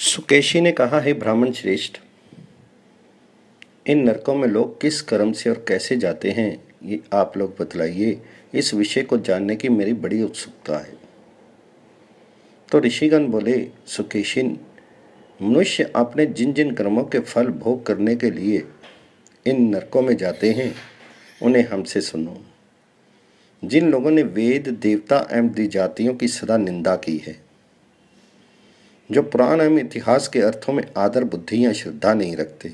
सुकेशी ने कहा, हे ब्राह्मण श्रेष्ठ, इन नरकों में लोग किस कर्म से और कैसे जाते हैं, ये आप लोग बतलाइए। इस विषय को जानने की मेरी बड़ी उत्सुकता है। तो ऋषिगण बोले, सुकेशिन, मनुष्य अपने जिन जिन कर्मों के फल भोग करने के लिए इन नरकों में जाते हैं, उन्हें हमसे सुनो। जिन लोगों ने वेद, देवता एवं द्विजातियों की सदा निंदा की है, जो पुराण एवं इतिहास के अर्थों में आदर, बुद्धि या श्रद्धा नहीं रखते,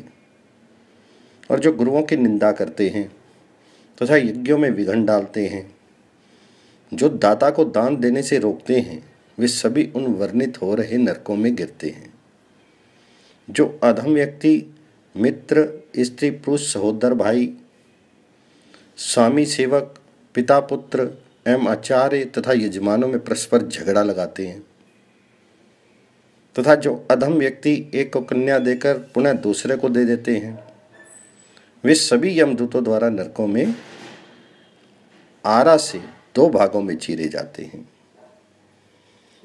और जो गुरुओं की निंदा करते हैं तथा यज्ञों में विघ्न डालते हैं, जो दाता को दान देने से रोकते हैं, वे सभी उन वर्णित हो रहे नरकों में गिरते हैं। जो अधम व्यक्ति मित्र, स्त्री, पुरुष, सहोदर, भाई, स्वामी, सेवक, पिता, पुत्र एवं आचार्य तथा यजमानों में परस्पर झगड़ा लगाते हैं, तथा जो अधम व्यक्ति एक को कन्या देकर पुनः दूसरे को दे देते हैं, वे सभी यमदूतों द्वारा नरकों में आरा से 2 भागों में चीरे जाते हैं।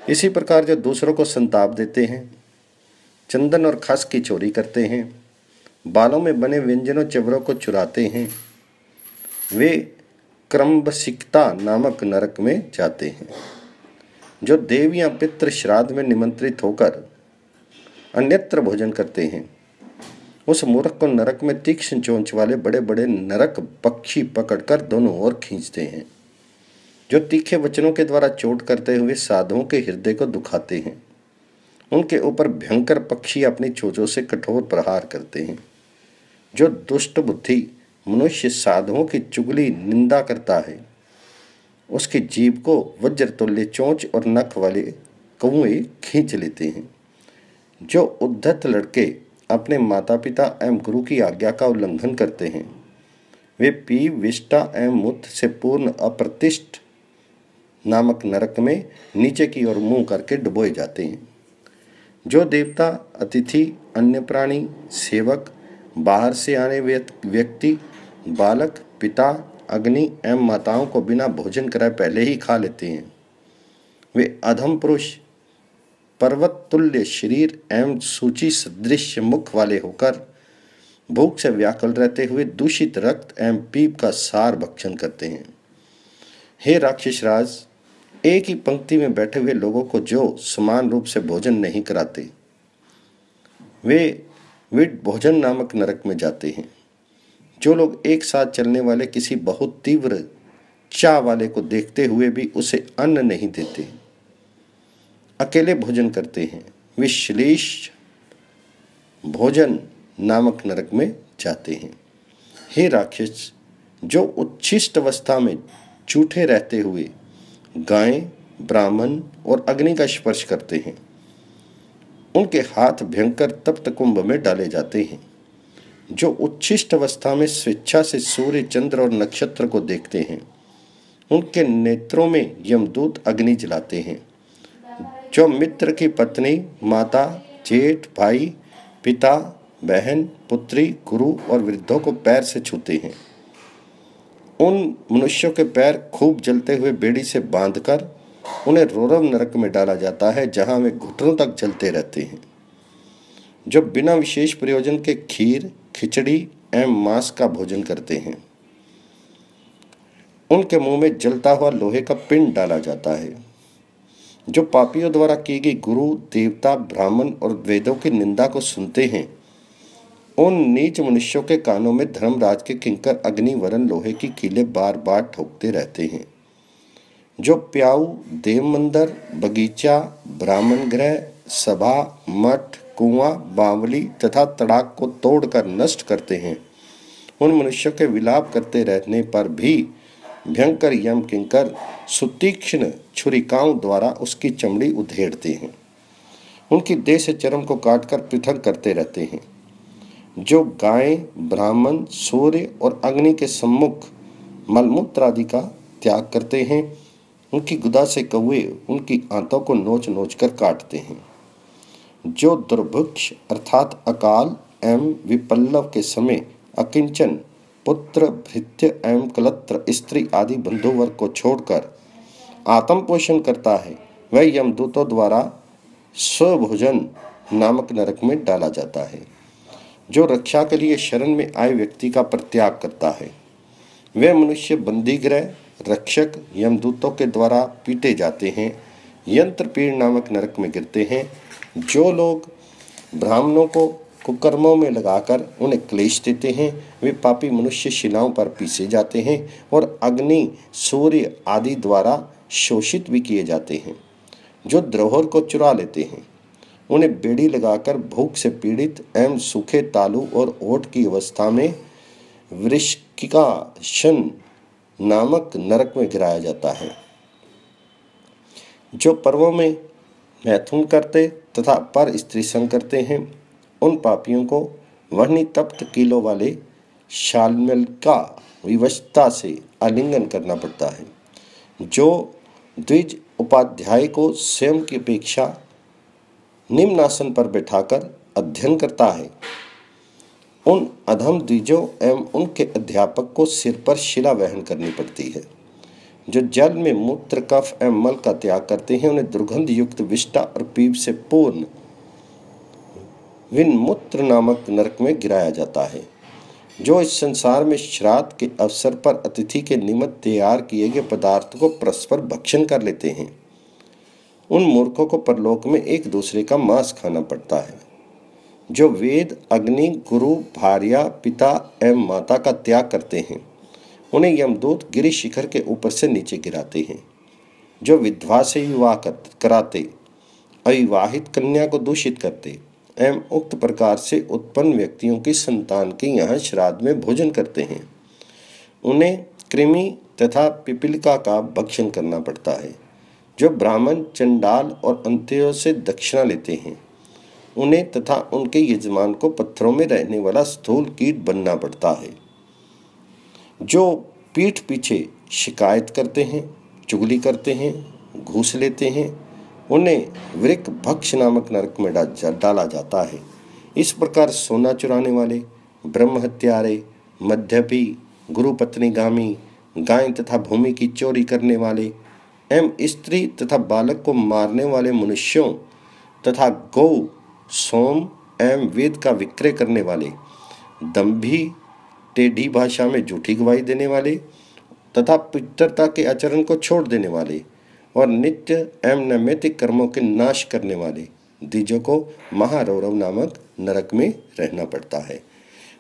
इसी प्रकार जो दूसरों को संताप देते हैं, चंदन और खस की चोरी करते हैं, बालों में बने व्यंजनों चवरों को चुराते हैं, वे क्रम्बसिकता नामक नरक में जाते हैं। जो देव या पितृ श्राद्ध में निमंत्रित होकर अन्यत्र भोजन करते हैं, उस मूर्ख को नरक में तीक्ष्ण चोंच वाले बड़े बड़े नरक पक्षी पकड़कर दोनों ओर खींचते हैं। जो तीखे वचनों के द्वारा चोट करते हुए साधुओं के हृदय को दुखाते हैं, उनके ऊपर भयंकर पक्षी अपनी चोंचों से कठोर प्रहार करते हैं। जो दुष्ट बुद्धि मनुष्य साधुओं की चुगली निंदा करता है, उसकी जीभ को वज्रतुल्य चोंच और नख वाले कौए खींच लेते हैं। जो उद्धत लड़के अपने माता पिता एवं गुरु की आज्ञा का उल्लंघन करते हैं, वे पीव, विष्टा एवं मूत्र से पूर्ण अप्रतिष्ठ नामक नरक में नीचे की ओर मुंह करके डुबोए जाते हैं। जो देवता, अतिथि, अन्य प्राणी, सेवक, बाहर से आने व्यक्ति, बालक, पिता, अग्नि एवं माताओं को बिना भोजन कराए पहले ही खा लेते हैं, वे अधम पुरुष पर्वत तुल्य शरीर एवं सूची सदृश मुख वाले होकर भूख से व्याकुल रहते हुए दूषित रक्त एवं पीप का सार भक्षण करते हैं। हे राक्षस राज, एक ही पंक्ति में बैठे हुए लोगों को जो समान रूप से भोजन नहीं कराते, वे विड भोजन नामक नरक में जाते हैं। जो लोग एक साथ चलने वाले किसी बहुत तीव्र चाह वाले को देखते हुए भी उसे अन्न नहीं देते, अकेले भोजन करते हैं, वे श्लेष भोजन नामक नरक में जाते हैं। हे राक्षस, जो उच्छिष्ट अवस्था में झूठे रहते हुए गाय, ब्राह्मण और अग्नि का स्पर्श करते हैं, उनके हाथ भयंकर तप्त कुंभ में डाले जाते हैं। जो उच्छिष्ट अवस्था में स्वेच्छा से सूर्य, चंद्र और नक्षत्र को देखते हैं, उनके नेत्रों में यमदूत अग्नि जलाते हैं। जो मित्र की पत्नी, माता, जेठ, भाई, पिता, बहन, पुत्री, गुरु और वृद्धों को पैर से छूते हैं, उन मनुष्यों के पैर खूब जलते हुए बेड़ी से बांधकर उन्हें रोरव नरक में डाला जाता है, जहां वे घुटनों तक जलते रहते हैं। जो बिना विशेष प्रयोजन के खीर, खिचड़ी एवं मांस का भोजन करते हैं, उनके मुंह में जलता हुआ लोहे का पिंड डाला जाता है। जो पापियों द्वारा की गई गुरु, देवता, ब्राह्मण और वेदों की निंदा को सुनते हैं, उन नीच मनुष्यों के कानों में धर्मराज के किंकर अग्नि वरण लोहे की कीलें बार बार ठोकते रहते हैं। जो प्याऊ, देव मंदिर, बगीचा, ब्राह्मण गृह, सभा, मठ, कुआं, बावली तथा तड़ाक को तोड़कर नष्ट करते हैं, उन मनुष्यों के विलाप करते रहने पर भी भयंकर यम किंकर सुतीक्ष्ण छुरिकाओं द्वारा उसकी चमड़ी उधेड़ते हैं, उनकी देह से चर्म को काटकर पृथक करते रहते हैं। जो गाय, ब्राह्मण, सूर्य और अग्नि के सम्मुख मलमूत्र आदि का त्याग करते हैं, उनकी गुदा से कौवे उनकी आंतों को नोच नोच कर काटते हैं। जो दुर्भिक्ष अर्थात अकाल एवं विपल्लव के समय अकिंचन पुत्र, भृत्य एवं कलत्र, स्त्री आदि बंधुवर्ग को छोड़कर आत्म पोषण करता है, वह यमदूतों द्वारा स्वभोजन नामक नरक में डाला जाता है। जो रक्षा के लिए शरण में आए व्यक्ति का परित्याग करता है, वे मनुष्य बंदीगृह रक्षक यमदूतों के द्वारा पीटे जाते हैं, यंत्रपीड़ नामक नरक में गिरते हैं। जो लोग ब्राह्मणों को कुकर्मों में लगाकर उन्हें क्लेश देते हैं, वे पापी मनुष्य शिलाओं पर पीसे जाते हैं और अग्नि, सूर्य आदि द्वारा शोषित भी किए जाते हैं। जो धरोहर को चुरा लेते हैं, उन्हें बेड़ी लगाकर भूख से पीड़ित एवं सूखे तालू और ओट की अवस्था में वृश्चिकासन नामक नरक में गिराया जाता है। जो पर्वों में मैथुन करते तथा पर स्त्री संग करते हैं, उन पापियों को वर्णी तप्त कीलों वाले शालमल का विवशता से आलिंगन करना पड़ता है। जो द्विज उपाध्याय को स्वयं की अपेक्षा निम्नासन पर बैठाकर अध्ययन करता है, उन अधम द्विजों एवं उनके अध्यापक को सिर पर शिला वहन करनी पड़ती है। जो जल में मूत्र, कफ एवं मल का त्याग करते हैं, उन्हें दुर्गंध युक्त विष्ठा और पीप से पूर्ण विनमूत्र नामक नरक में गिराया जाता है। जो इस संसार में श्राद्ध के अवसर पर अतिथि के निमित्त तैयार किए गए पदार्थ को परस्पर भक्षण कर लेते हैं, उन मूर्खों को परलोक में एक दूसरे का मांस खाना पड़ता है। जो वेद, अग्नि, गुरु, भार्या, पिता एवं माता का त्याग करते हैं, उन्हें यमदूत गिरि शिखर के ऊपर से नीचे गिराते हैं। जो विधवा से विवाह कराते, अविवाहित कन्या को दूषित करते एवं उक्त प्रकार से उत्पन्न व्यक्तियों की संतान के यहाँ श्राद्ध में भोजन करते हैं, उन्हें कृमि तथा पिपीलिका का भक्षण करना पड़ता है। जो ब्राह्मण, चंडाल और अंत्यों से दक्षिणा लेते हैं, उन्हें तथा उनके यजमान को पत्थरों में रहने वाला स्थूल कीट बनना पड़ता है। जो पीठ पीछे शिकायत करते हैं, चुगली करते हैं, घूस लेते हैं, उन्हें वृक भक्ष नामक नरक में डाला जाता है। इस प्रकार सोना चुराने वाले, ब्रह्म हत्यारे, मद्यपी, गुरुपत्नीगामी, गाय तथा भूमि की चोरी करने वाले एवं स्त्री तथा बालक को मारने वाले मनुष्यों तथा गौ, सोम एवं वेद का विक्रय करने वाले, दंभी, टेढ़ी भाषा में झूठी गवाही देने वाले तथा पितरता के आचरण को छोड़ देने वाले और नित्य एवं नैमित्तिक कर्मों के नाश करने वाले द्विजों को महारौरव नामक नरक में रहना पड़ता है।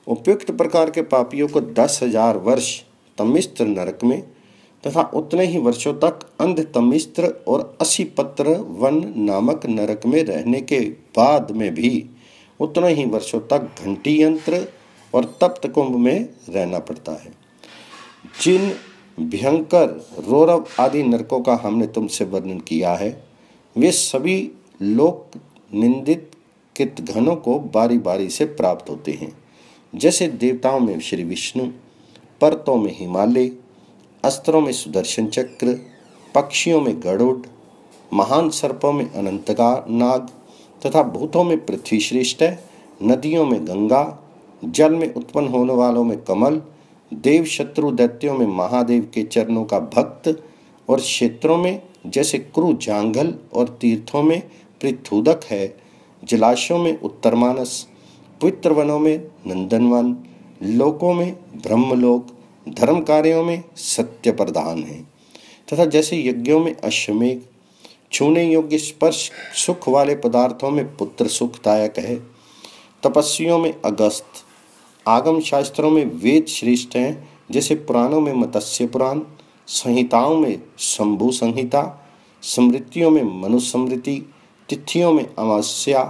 उपयुक्त प्रकार के पापियों को 10,000 वर्ष तमिस्त्र नरक में तथा उतने ही वर्षों तक अंध तमिस्त्र और 80 पत्र वन नामक नरक में रहने के बाद में भी उतने ही वर्षों तक घंटी यंत्र और तप्त कुंभ में रहना पड़ता है। जिन भयंकर रौरव आदि नरकों का हमने तुमसे वर्णन किया है, वे सभी लोक निंदित कृतघ्नों को बारी बारी से प्राप्त होते हैं। जैसे देवताओं में श्री विष्णु, पर्वतों में हिमालय, अस्त्रों में सुदर्शन चक्र, पक्षियों में गरुड़, महान सर्पों में अनंतका नाग तथा भूतों में पृथ्वी श्रेष्ठ है, नदियों में गंगा, जल में उत्पन्न होने वालों में कमल, देव शत्रु दैत्यों में महादेव के चरणों का भक्त और क्षेत्रों में जैसे क्रू जांघल और तीर्थों में पृथुदक है, जलाशयों में उत्तरमानस, पवित्र वनों में नंदनवन, लोकों में ब्रह्मलोक, धर्म कार्यों में सत्य प्रधान है तथा जैसे यज्ञों में अश्वमेघ, छूने योग्य स्पर्श सुख वाले पदार्थों में पुत्र सुखदायक है, तपस्वियों में अगस्त, आगम शास्त्रों में वेद श्रेष्ठ हैं, जैसे पुराणों में मत्स्य पुराण, संहिताओं में शंभु संहिता, स्मृतियों में मनुस्मृति, तिथियों में अमावस्या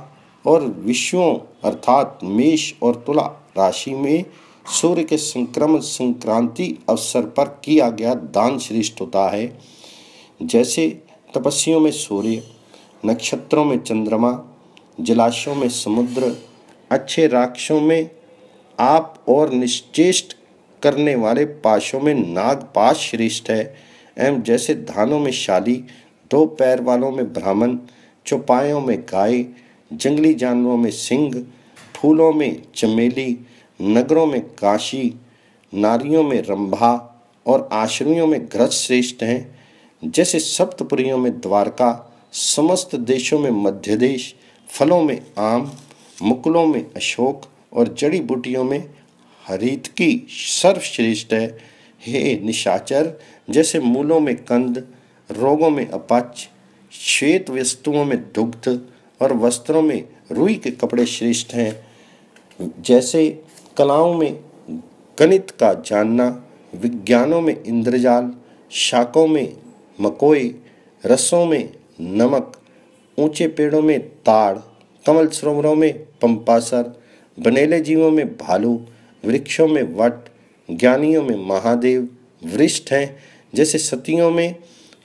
और विषुओं अर्थात मेष और तुला राशि में सूर्य के संक्रमण संक्रांति अवसर पर किया गया दान श्रेष्ठ होता है। जैसे तपस्वियों में सूर्य, नक्षत्रों में चंद्रमा, जलाशयों में समुद्र, अच्छे राक्षसों में आप और निश्चेष्ट करने वाले पाशों में नागपाश श्रेष्ठ है एवं जैसे धानों में शाली, 2 पैर वालों में ब्राह्मण, चौपायों में गाय, जंगली जानवरों में सिंह, फूलों में चमेली, नगरों में काशी, नारियों में रंभा और आश्रमियों में ग्रज श्रेष्ठ हैं। जैसे सप्तपुरियों में द्वारका, समस्त देशों में मध्य देश, फलों में आम, मुकुलों में अशोक और जड़ी बूटियों में हरितकी सर्वश्रेष्ठ है। हे निशाचर, जैसे मूलों में कंद, रोगों में अपच, श्वेत वस्तुओं में दुग्ध और वस्त्रों में रुई के कपड़े श्रेष्ठ हैं, जैसे कलाओं में गणित का जानना, विज्ञानों में इंद्रजाल, शाकों में मकोए, रसों में नमक, ऊंचे पेड़ों में ताड़, कमल सरोवरों में पंपासर, बनेले जीवों में भालू, वृक्षों में वट, ज्ञानियों में महादेव वरिष्ठ हैं, जैसे सतियों में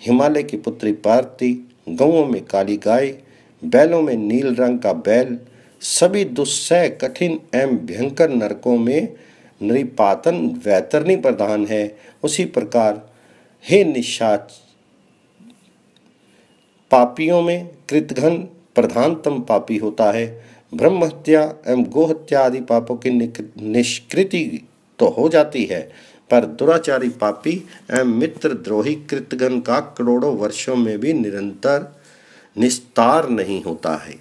हिमालय की पुत्री पार्वती, गौओं में काली गाय, बैलों में नील रंग का बैल, सभी दुस्सह कठिन एवं भयंकर नरकों में नृपातन वैतरणी प्रधान है। उसी प्रकार हे निशाच, पापियों में कृतघ्न प्रधानतम पापी होता है। ब्रह्म हत्या एवं गोहत्या आदि पापों की निष्कृति तो हो जाती है, पर दुराचारी पापी एवं मित्रद्रोही कृतघ्न का करोड़ों वर्षों में भी निरंतर निस्तार नहीं होता है।